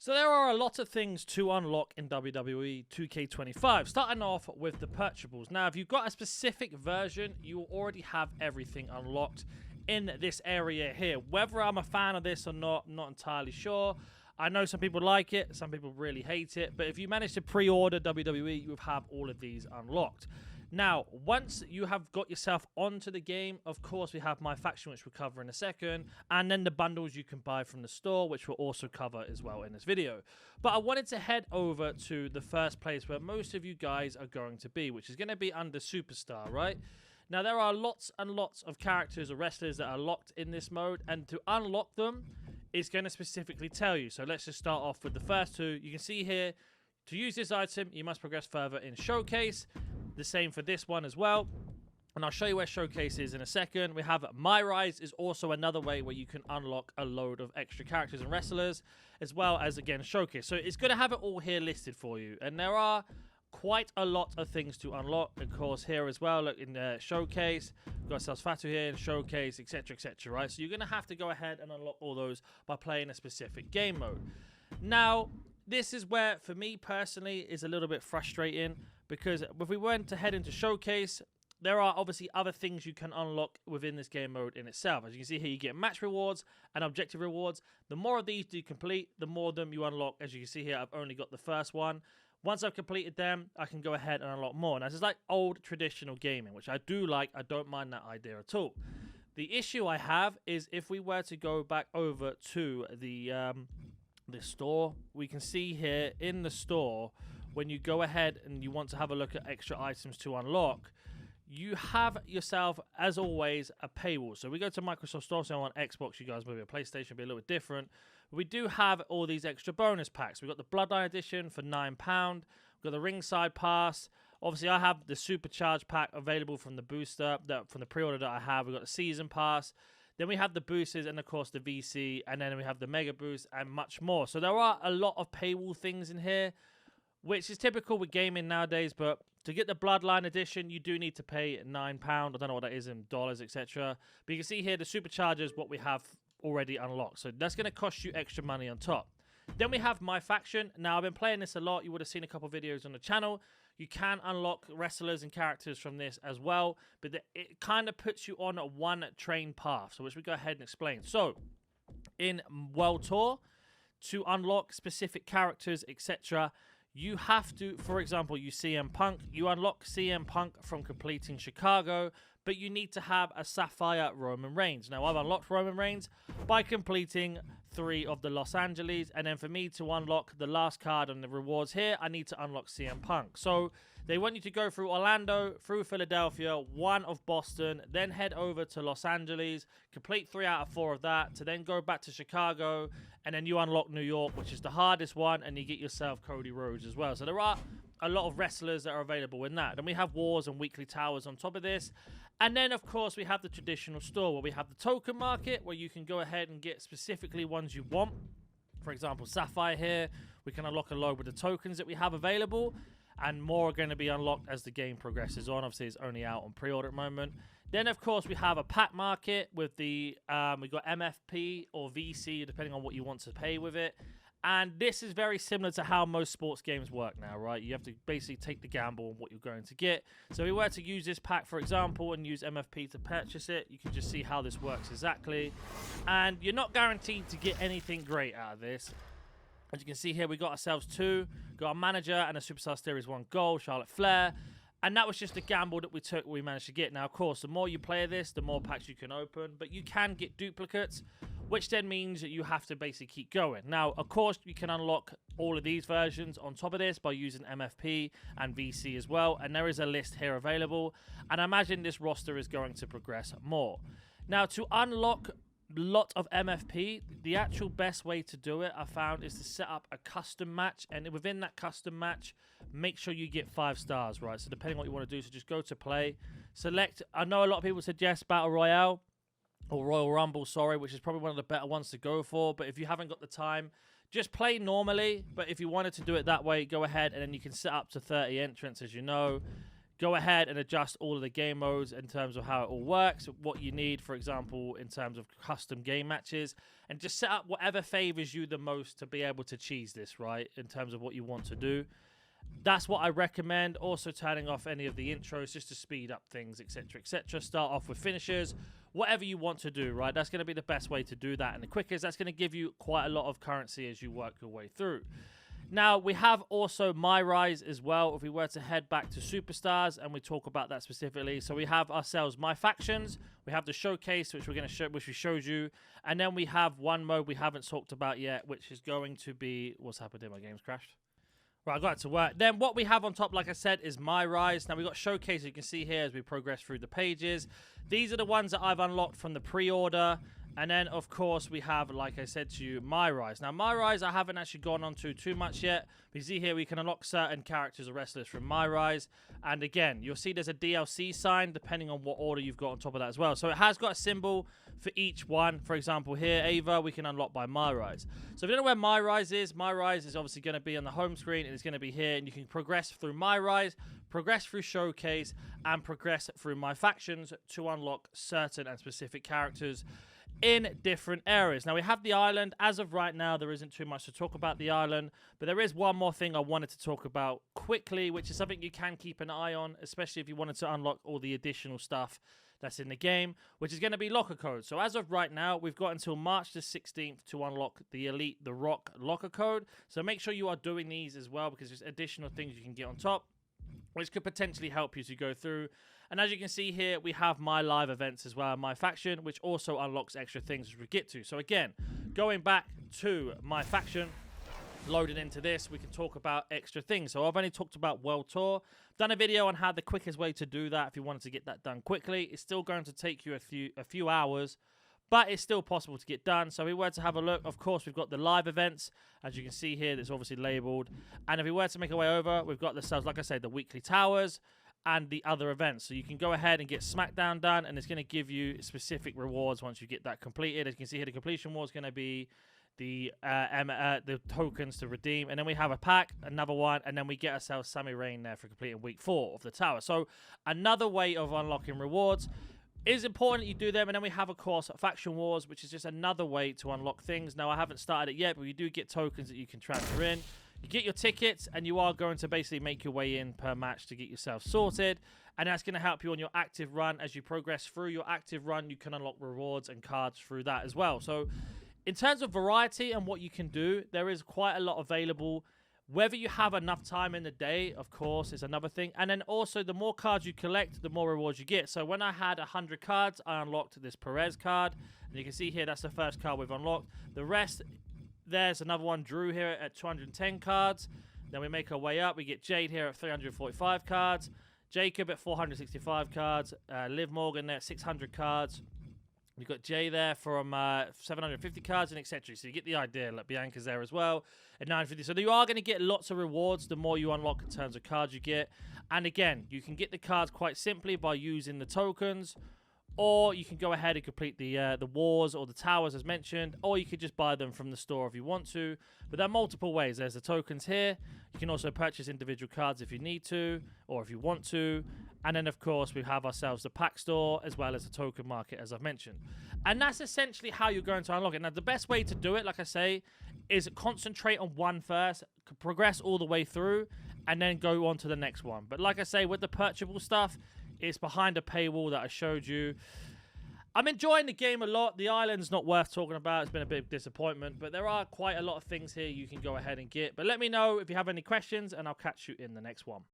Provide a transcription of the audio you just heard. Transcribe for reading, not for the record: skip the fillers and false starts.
So there are a lot of things to unlock in WWE 2K25, starting off with the purchasables. Now, if you've got a specific version, you will already have everything unlocked in this area here. Whether I'm a fan of this or not, I'm not entirely sure. I know some people like it, some people really hate it, but if you manage to pre-order WWE, you will have all of these unlocked. Now, once you have got yourself onto the game, of course, we have MyFaction, which we'll cover in a second, and then the bundles you can buy from the store, which we'll also cover as well in this video. But I wanted to head over to the first place where most of you guys are going to be, which is going to be under Superstar, right? Now, there are lots and lots of characters or wrestlers that are locked in this mode, and to unlock them, it's going to specifically tell you. So let's just start off with the first two. You can see here, to use this item, you must progress further in Showcase. The same for this one as well. And I'll show you where Showcase is in a second. We have MyRise is also another way where you can unlock a load of extra characters and wrestlers, as well as, again, Showcase. So it's going to have it all here listed for you. And there are quite a lot of things to unlock, of course, here as well. Look, in the Showcase, we've got ourselves Fatu here in Showcase, etc., etc., right? So you're going to have to go ahead and unlock all those by playing a specific game mode. Now, this is where, for me personally, is a little bit frustrating, because if we went to head into Showcase, there are obviously other things you can unlock within this game mode in itself. As you can see here, you get match rewards and objective rewards. The more of these you complete, the more of them you unlock. As you can see here, I've only got the first one. Once I've completed them, I can go ahead and unlock more. Now, this is like old traditional gaming, which I do like. I don't mind that idea at all. The issue I have is if we were to go back over to the store, we can see here in the store, when you go ahead and you want to have a look at extra items to unlock, you have yourself, as always, a paywall. So we go to Microsoft Store, so on Xbox, you guys, maybe a PlayStation, be a little bit different. We do have all these extra bonus packs. We've got the Bloodline Edition for £9. We've got the Ringside Pass. Obviously, I have the SuperCharge pack available from the booster, from the pre-order that I have. We've got the Season Pass. Then we have the boosters and, of course, the VC. And then we have the Mega Boost and much more. So there are a lot of paywall things in here, which is typical with gaming nowadays. But to get the Bloodline Edition, you do need to pay £9. I don't know what that is in dollars, etc. But you can see here the Superchargers, what we have already unlocked. So that's going to cost you extra money on top. Then we have MyFaction. Now, I've been playing this a lot. You would have seen a couple of videos on the channel. You can unlock wrestlers and characters from this as well. But it kind of puts you on a one-train path. So which we go ahead and explain. So in World Tour, to unlock specific characters, etc., you have to, for example, you CM Punk. You unlock CM Punk from completing Chicago, but you need to have a Sapphire Roman Reigns. Now, I've unlocked Roman Reigns by completing 3 of the Los Angeles, and then for me to unlock the last card on the rewards here, I need to unlock CM Punk. So they want you to go through Orlando, through Philadelphia, 1 of Boston, then head over to Los Angeles, complete 3 out of 4 of that, to then go back to Chicago, and then you unlock New York, which is the hardest one, and you get yourself Cody Rhodes as well. So there are a lot of wrestlers that are available in that. Then we have Wars and Weekly Towers on top of this. And then, of course, we have the traditional store where we have the token market, where you can go ahead and get specifically ones you want. For example, Sapphire here, we can unlock a load with the tokens that we have available, and more are going to be unlocked as the game progresses on. Obviously, it's only out on pre-order at the moment. Then, of course, we have a pack market with the, we've got MFP or VC, depending on what you want to pay with it. And this is very similar to how most sports games work now, right? You have to basically take the gamble on what you're going to get. So if we were to use this pack, for example, and use MFP to purchase it, you can just see how this works exactly. And you're not guaranteed to get anything great out of this. As you can see here, we got ourselves 2. Got a manager and a Superstar Series 1 gold, Charlotte Flair. And that was just a gamble that we took, we managed to get. Now, of course, the more you play this, the more packs you can open. But you can get duplicates, which then means that you have to basically keep going. Now, of course, you can unlock all of these versions on top of this by using MFP and VC as well. And there is a list here available. And I imagine this roster is going to progress more. Now, to unlock a lot of MFP, the actual best way to do it, I found, is to set up a custom match. And within that custom match, make sure you get 5 stars, right? So depending on what you want to do, so just go to play. Select, I know a lot of people suggest Battle Royale. Or Royal Rumble, sorry, which is probably one of the better ones to go for. But if you haven't got the time, just play normally. But if you wanted to do it that way, go ahead and then you can set up to 30 entrants, as you know. go ahead and adjust all of the game modes in terms of how it all works, what you need, for example, in terms of custom game matches, and just set up whatever favors you the most to be able to cheese this, right, in terms of what you want to do. That's what I recommend. Also turning off any of the intros just to speed up things, etc, etc. Start off with finishers, whatever you want to do, right? That's going to be the best way to do that, and the quickest. That's going to give you quite a lot of currency as you work your way through. Now, we have also MyRise as well. If we were to head back to Superstars and we talk about that specifically. So we have ourselves MyFactions. We have the showcase, which we're going to show, which we showed you. And then we have one mode we haven't talked about yet, which is going to be... What's happened here? My game's crashed. Right, I got it to work. Then what we have on top, like I said, is MyRise. Now, we've got Showcase, you can see here as we progress through the pages. These are the ones that I've unlocked from the pre-order. And then, of course, we have, like I said to you, MyRise. Now, MyRise, I haven't actually gone on to too much yet. But you see here, we can unlock certain characters or wrestlers from MyRise. And again, you'll see there's a DLC sign, depending on what order you've got on top of that as well. So it has got a symbol for each one. For example, here, Ava, we can unlock by MyRise. So if you don't know where MyRise is obviously going to be on the home screen. And it's going to be here. And you can progress through MyRise, progress through Showcase, and progress through MyFactions to unlock certain and specific characters in different areas. Now, we have the island. As of right now, there isn't too much to talk about the island, but there is one more thing I wanted to talk about quickly, which is something you can keep an eye on, especially if you wanted to unlock all the additional stuff that's in the game, which is going to be locker code. So as of right now, we've got until March the 16th to unlock the Elite The Rock locker code. So make sure you are doing these as well, because there's additional things you can get on top, which could potentially help you as you go through. And as you can see here, we have my live events as well, MyFaction, which also unlocks extra things as we get to. So again, going back to MyFaction, loaded into this, we can talk about extra things. So I've only talked about World Tour. Done a video on how the quickest way to do that if you wanted to get that done quickly. It's still going to take you a few hours, but it's still possible to get done. So if we were to have a look, of course, we've got the live events, as you can see here, that's obviously labeled. And if we were to make our way over, we've got the sales, like I said, the weekly towers and the other events. So you can go ahead and get SmackDown done, and it's going to give you specific rewards once you get that completed. As you can see here, the completion war is going to be the tokens to redeem. And then we have a pack, another one, and then we get ourselves Sami Zayn there for completing week 4 of the tower. So another way of unlocking rewards. It is important that you do them. And then we have, of course, Faction Wars, which is just another way to unlock things. Now, I haven't started it yet, but you do get tokens that you can transfer in. You get your tickets, and you are going to basically make your way in per match to get yourself sorted. And that's going to help you on your active run. As you progress through your active run, you can unlock rewards and cards through that as well. So in terms of variety and what you can do, there is quite a lot available. Whether you have enough time in the day, of course, is another thing. And then also, the more cards you collect, the more rewards you get. So when I had 100 cards, I unlocked this Perez card. And you can see here, that's the first card we've unlocked. The rest... There's another one, Drew, here at 210 cards. Then we make our way up. We get Jade here at 345 cards. Jacob at 465 cards. Liv Morgan there at 600 cards. We've got Jay there from 750 cards and etc. So you get the idea. Like Bianca's there as well at 950. So you are going to get lots of rewards the more you unlock in terms of cards you get. And again, you can get the cards quite simply by using the tokens. Or you can go ahead and complete the wars or the towers as mentioned, or you could just buy them from the store if you want to. But there are multiple ways. There's the tokens here. You can also purchase individual cards if you need to, or if you want to. And then, of course, we have ourselves the pack store as well as the token market, as I've mentioned. And that's essentially how you're going to unlock it. Now, the best way to do it, like I say, is concentrate on one first, progress all the way through, and then go on to the next one. But like I say, with the purchasable stuff, it's behind a paywall that I showed you. I'm enjoying the game a lot. The island's not worth talking about. It's been a bit of disappointment, but there are quite a lot of things here you can go ahead and get. But let me know if you have any questions, and I'll catch you in the next one.